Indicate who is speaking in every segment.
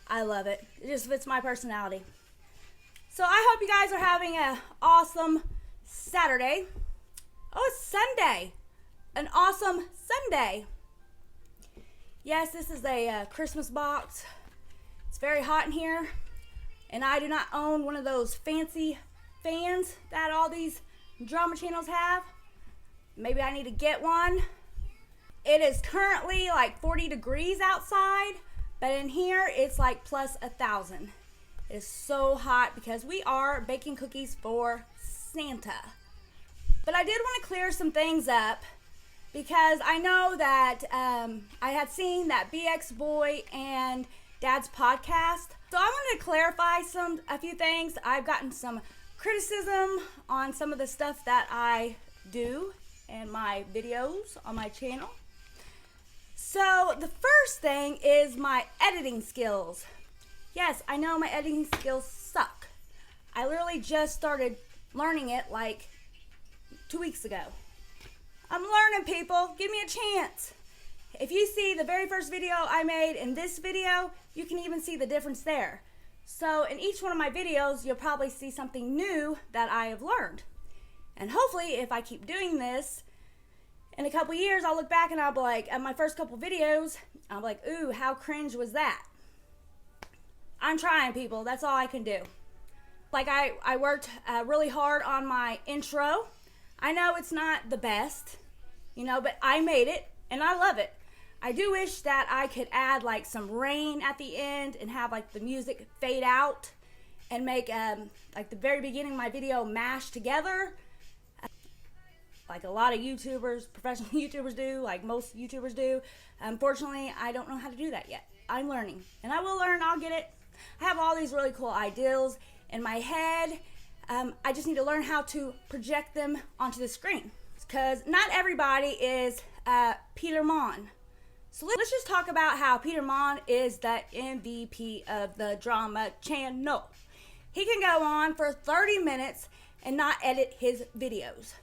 Speaker 1: I love it. It just fits my personality. So I hope you guys are having an awesome Saturday. Oh, it's Sunday. An awesome Sunday. Yes, this is a Christmas box. It's very hot in here. And I do not own one of those fancy fans that all these drama channels have. Maybe I need to get one. It is currently like 40 degrees outside, but in here it's like plus 1,000. It is so hot because we are baking cookies for Santa. But I did want to clear some things up because I know that I had seen that BX Boy and Dad's podcast. So I wanted to clarify a few things. I've gotten some criticism on some of the stuff that I do in my videos on my channel. So the first thing is my editing skills. Yes, I know my editing skills suck. I literally just started learning it like 2 weeks ago. I'm learning, people. Give me a chance. If you see the very first video I made in this video, you can even see the difference there. So in each one of my videos, you'll probably see something new that I have learned. And hopefully, if I keep doing this, in a couple years, I'll look back and I'll be like, at my first couple videos, I'll be like, ooh, how cringe was that? I'm trying, people. That's all I can do. Like, I worked really hard on my intro. I know it's not the best, but I made it, and I love it. I do wish that I could add like some rain at the end and have like the music fade out and make like the very beginning of my video mash together. Like a lot of YouTubers, professional YouTubers do, like most YouTubers do. Unfortunately, I don't know how to do that yet. I'm learning, and I will learn. I'll get it. I have all these really cool ideas in my head. I just need to learn how to project them onto the screen because not everybody is Peter Mon. So let's just talk about how Peter Mon is the MVP of the drama channel. He can go on for 30 minutes and not edit his videos.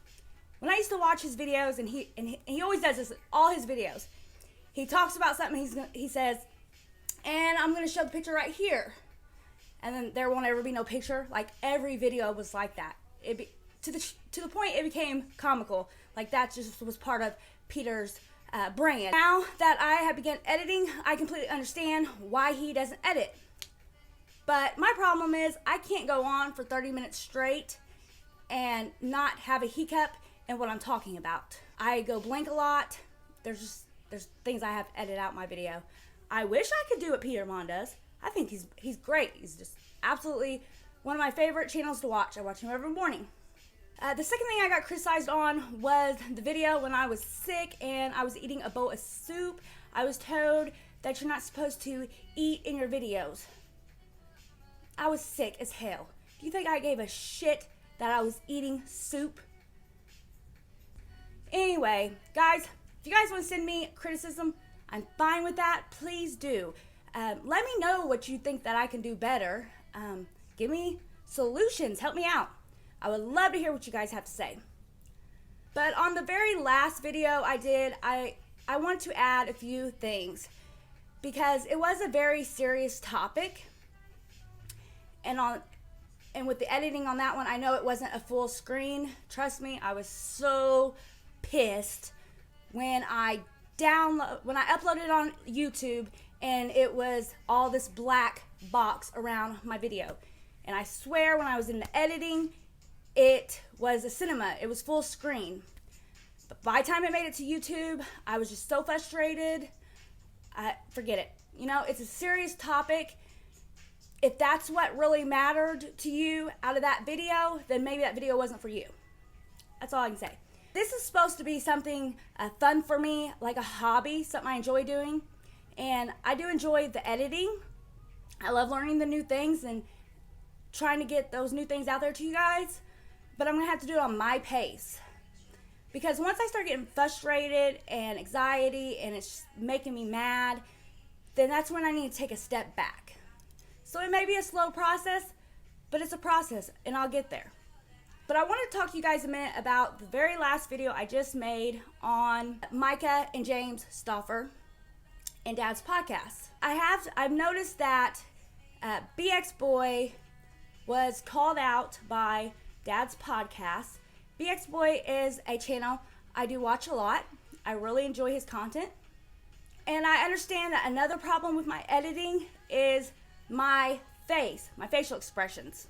Speaker 1: When I used to watch his videos, and he always does this in all his videos, he talks about something, he says, and I'm going to show the picture right here. And then there won't ever be no picture. Like every video was like that. To the point it became comical. Like that just was part of Peter's brand. Now that I have begun editing, I completely understand why he doesn't edit. But my problem is I can't go on for 30 minutes straight and not have a hiccup in what I'm talking about. I go blank a lot. There's things I have to edit out my video. I wish I could do what Peter Mon does. I think he's great. He's just absolutely one of my favorite channels to watch. I watch him every morning. The second thing I got criticized on was the video when I was sick and I was eating a bowl of soup. I was told that you're not supposed to eat in your videos. I was sick as hell. Do you think I gave a shit that I was eating soup? Anyway, guys, if you guys want to send me criticism, I'm fine with that. Please do. Let me know what you think that I can do better. Give me solutions. Help me out. I would love to hear what you guys have to say. But on the very last video I did, I want to add a few things because it was a very serious topic. And with the editing on that one, I know it wasn't a full screen. Trust me, I was so pissed when I uploaded it on YouTube and it was all this black box around my video. And I swear when I was in the editing, it was a cinema. It was full screen. But by the time it made it to YouTube, I was just so frustrated. Forget it. It's a serious topic. If that's what really mattered to you out of that video, then maybe that video wasn't for you. That's all I can say. This is supposed to be something fun for me, like a hobby, something I enjoy doing. And I do enjoy the editing. I love learning the new things and trying to get those new things out there to you guys. But I'm going to have to do it on my pace. Because once I start getting frustrated and anxiety and it's making me mad, then that's when I need to take a step back. So it may be a slow process, but it's a process and I'll get there. But I want to talk to you guys a minute about the very last video I just made on Micah and James Stauffer and Dad's podcast. I've noticed that BX Boy was called out by Dad's podcast. BX Boy is a channel I do watch a lot. I really enjoy his content. And I understand that another problem with my editing is my face, my facial expressions.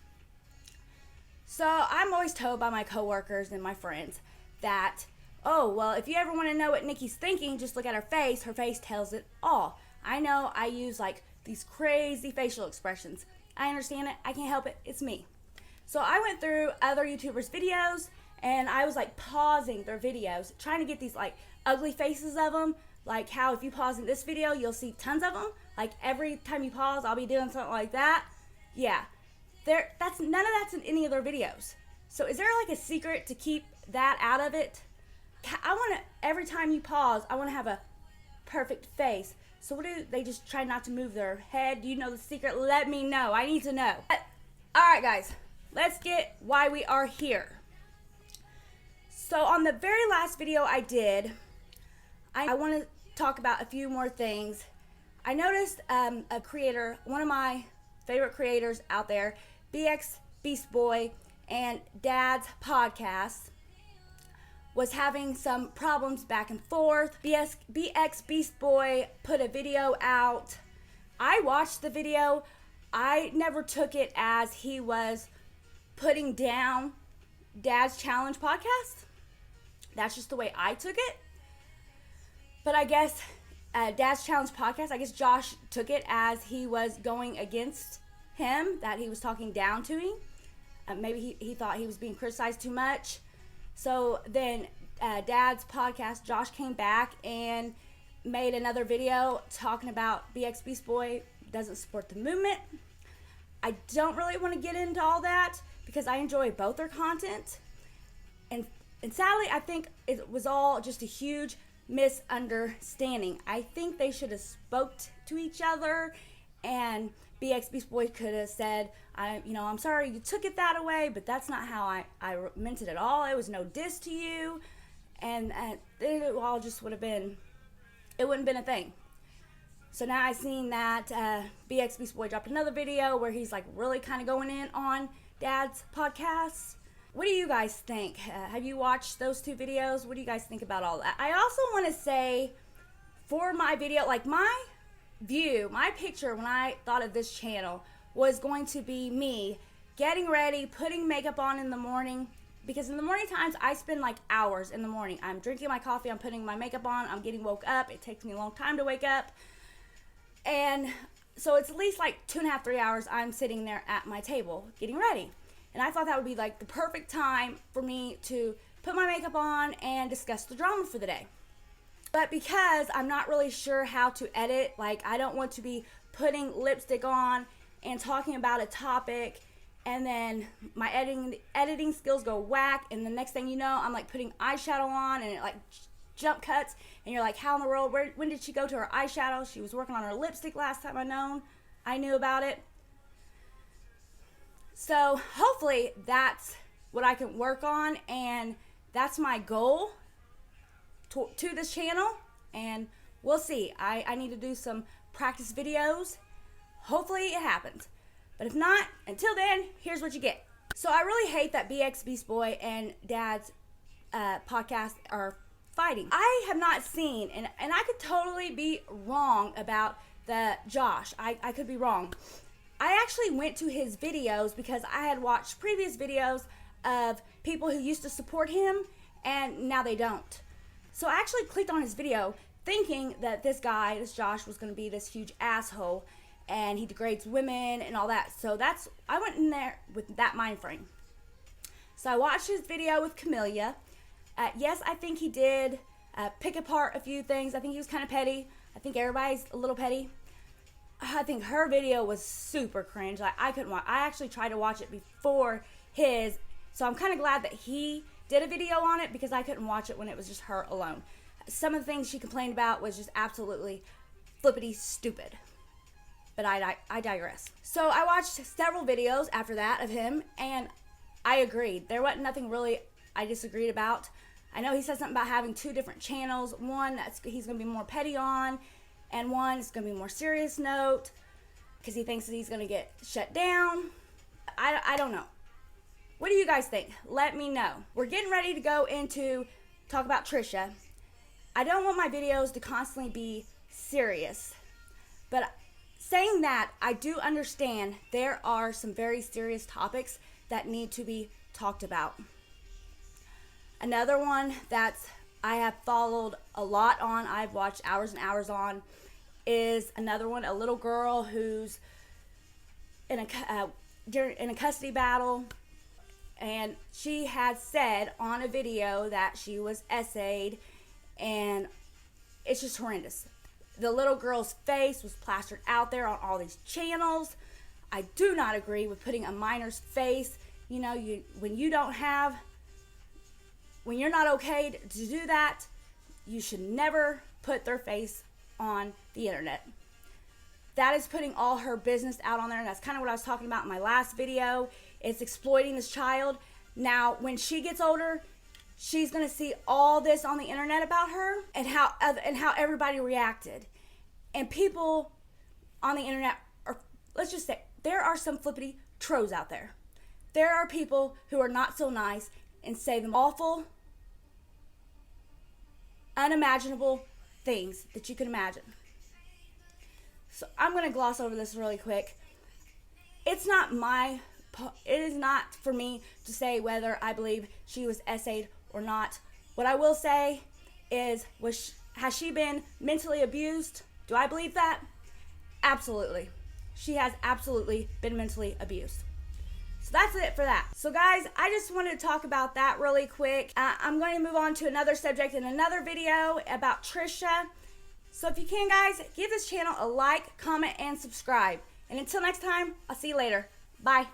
Speaker 1: So I'm always told by my coworkers and my friends that, oh, well, if you ever want to know what Nikki's thinking, just look at her face. Her face tells it all. I know I use like these crazy facial expressions. I understand it. I can't help it. It's me. So I went through other YouTubers' videos and I was like pausing their videos, trying to get these like ugly faces of them. Like how if you pause in this video, you'll see tons of them. Like every time you pause, I'll be doing something like that. Yeah, none of that's in any of their videos. So is there like a secret to keep that out of it? I want to, every time you pause, I want to have a perfect face. So what do they just try not to move their head? Do you know the secret? Let me know. I need to know. All right, guys, let's get why we are here. So on the very last video I did, I want to talk about a few more things. I noticed a creator, one of my favorite creators out there, BX Beast Boy and Dad's podcast, was having some problems back and forth. BX Beast Boy put a video out. I watched the video. I never took it as he was putting down Dad's Challenge podcast. That's just the way I took it. But I guess Dad's Challenge podcast, I guess Josh took it as he was going against him, that he was talking down to him. Maybe he thought he was being criticized too much. So then Dad's podcast, Josh came back and made another video talking about BX Beast Boy doesn't support the movement. I don't really want to get into all that because I enjoy both their content. And sadly, I think it was all just a huge misunderstanding. I think they should have spoke to each other, and BX Beast Boy could have said, I'm sorry you took it that way, but that's not how I meant it at all. It was no diss to you. And it all just would have been, it wouldn't have been a thing. So now I've seen that BX Beast Boy dropped another video where he's like really kind of going in on Dad's podcast. What do you guys think? Have you watched those two videos? What do you guys think about all that? I also want to say for my video, like my picture when I thought of this channel was going to be me getting ready, putting makeup on in the morning. Because in the morning times, I spend like hours in the morning. I'm drinking my coffee, I'm putting my makeup on, I'm getting woke up. It takes me a long time to wake up. And so it's at least like 2.5, 3 hours I'm sitting there at my table getting ready. And I thought that would be like the perfect time for me to put my makeup on and discuss the drama for the day. But because I'm not really sure how to edit, like I don't want to be putting lipstick on and talking about a topic and then my editing skills go whack, and the next thing you know, I'm like putting eyeshadow on and it like jump cuts, and you're like, how in the world, when did she go to her eyeshadow? She was working on her lipstick last time I knew about it. So hopefully that's what I can work on, and that's my goal to this channel, and we'll see. I need to do some practice videos. Hopefully it happens. But if not, until then, here's what you get. So I really hate that BX Beast Boy and Dad's podcast are fighting. I have not seen, and I could totally be wrong about the Josh. I could be wrong. I actually went to his videos because I had watched previous videos of people who used to support him and now they don't. So I actually clicked on his video thinking that this Josh, was going to be this huge asshole and he degrades women and all that. So I went in there with that mind frame. So I watched his video with Camellia. Yes, I think he did pick apart a few things. I think he was kind of petty. I think everybody's a little petty. I think her video was super cringe. Like I couldn't watch. I actually tried to watch it before his. So I'm kind of glad that he did a video on it because I couldn't watch it when it was just her alone. Some of the things she complained about was just absolutely flippity stupid. But I digress. So I watched several videos after that of him, and I agreed. There wasn't nothing really I disagreed about. I know he said something about having two different channels. One he's going to be more petty on, and one is going to be more serious note. because he thinks that he's going to get shut down. I don't know. What do you guys think? Let me know. We're getting ready to go into talk about Trisha. I don't want my videos to constantly be serious, but saying that, I do understand there are some very serious topics that need to be talked about. Another one that I have followed a lot on, I've watched hours and hours on, is another one, a little girl who's in a custody battle, and she had said on a video that she was essayed, and it's just horrendous. The little girl's face was plastered out there on all these channels. I do not agree with putting a minor's face, when you're not okay to do that, you should never put their face on the internet. That is putting all her business out on there, and that's kind of what I was talking about in my last video. It's exploiting this child. Now, when she gets older, she's going to see all this on the internet about her and how everybody reacted. And people on the internet are, let's just say, there are some flippity trolls out there. There are people who are not so nice and say the awful, unimaginable things that you can imagine. So I'm going to gloss over this really quick. It is not for me to say whether I believe she was essayed or not. What I will say is, has she been mentally abused? Do I believe that? Absolutely. She has absolutely been mentally abused. So that's it for that. So guys, I just wanted to talk about that really quick. I'm going to move on to another subject in another video about Trisha. So if you can, guys, give this channel a like, comment, and subscribe. And until next time, I'll see you later. Bye.